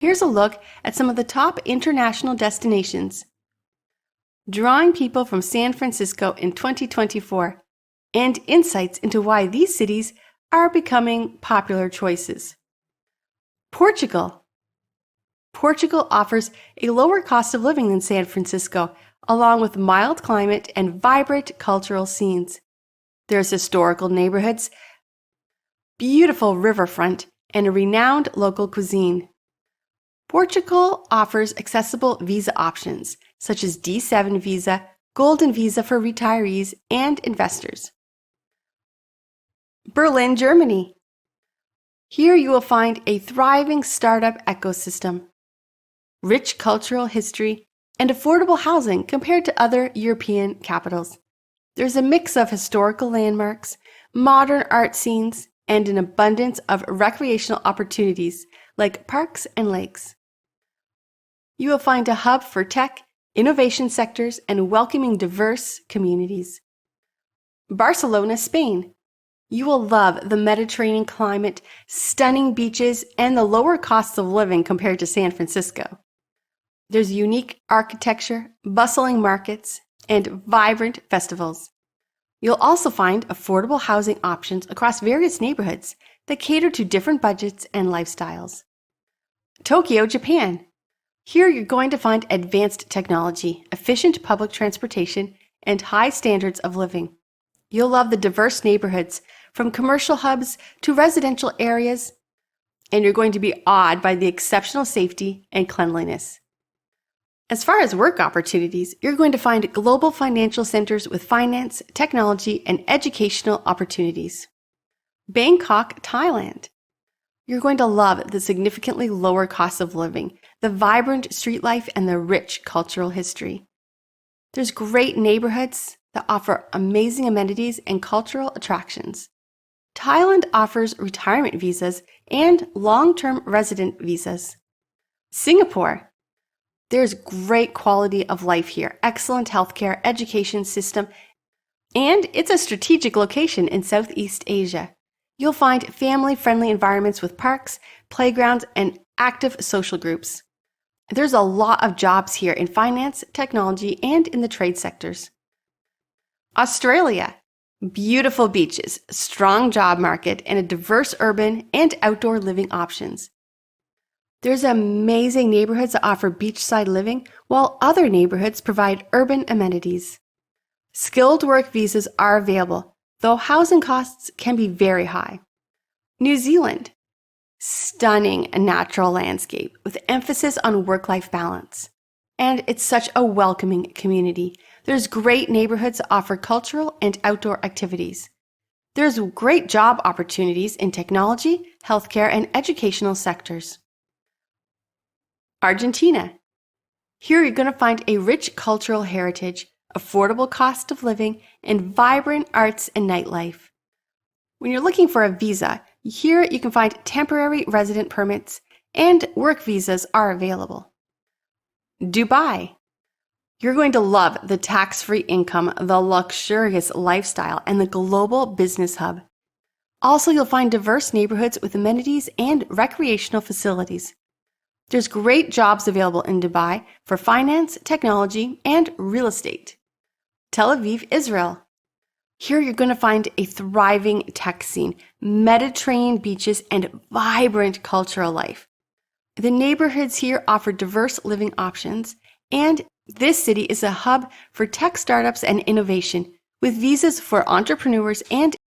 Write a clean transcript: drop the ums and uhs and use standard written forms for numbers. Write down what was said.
Here's a look at some of the top international destinations, drawing people from San Francisco in 2024, and insights into why these cities are becoming popular choices. Portugal. Portugal offers a lower cost of living than San Francisco, along with mild climate and vibrant cultural scenes. There's historical neighborhoods, beautiful riverfront, and a renowned local cuisine. Portugal offers accessible visa options, such as D7 visa, Golden visa for retirees and investors. Berlin, Germany. Here you will find a thriving startup ecosystem, rich cultural history, and affordable housing compared to other European capitals. There's a mix of historical landmarks, modern art scenes, and an abundance of recreational opportunities like parks and lakes. You will find a hub for tech, innovation sectors, and welcoming diverse communities. Barcelona, Spain. You will love the Mediterranean climate, stunning beaches, and the lower costs of living compared to San Francisco. There's unique architecture, bustling markets, and vibrant festivals. You'll also find affordable housing options across various neighborhoods that cater to different budgets and lifestyles. Tokyo, Japan. Here you're going to find advanced technology, efficient public transportation, and high standards of living. You'll love the diverse neighborhoods, from commercial hubs to residential areas, and you're going to be awed by the exceptional safety and cleanliness. As far as work opportunities, you're going to find global financial centers with finance, technology, and educational opportunities. Bangkok, Thailand. You're going to love the significantly lower cost of living, the vibrant street life, and the rich cultural history. There's great neighborhoods that offer amazing amenities and cultural attractions. Thailand offers retirement visas and long-term resident visas. Singapore. There's great quality of life here, excellent healthcare, education system, and it's a strategic location in Southeast Asia. You'll find family-friendly environments with parks, playgrounds, and active social groups. There's a lot of jobs here in finance, technology, and in the trade sectors. Australia. Beautiful beaches, strong job market, and a diverse urban and outdoor living options. There's amazing neighborhoods that offer beachside living, while other neighborhoods provide urban amenities. Skilled work visas are available, though housing costs can be very high. New Zealand. Stunning natural landscape with emphasis on work-life balance. And it's such a welcoming community. There's great neighborhoods that offer cultural and outdoor activities. There's great job opportunities in technology, healthcare, and educational sectors. Argentina. Here you're going to find a rich cultural heritage, affordable cost of living, and vibrant arts and nightlife. When you're looking for a visa, here you can find temporary resident permits, and work visas are available. Dubai. You're going to love the tax-free income, the luxurious lifestyle, and the global business hub. Also, you'll find diverse neighborhoods with amenities and recreational facilities. There's great jobs available in Dubai for finance, technology, and real estate. Tel Aviv, Israel. Here you're going to find a thriving tech scene, Mediterranean beaches, and vibrant cultural life. The neighborhoods here offer diverse living options, and this city is a hub for tech startups and innovation, with visas for entrepreneurs and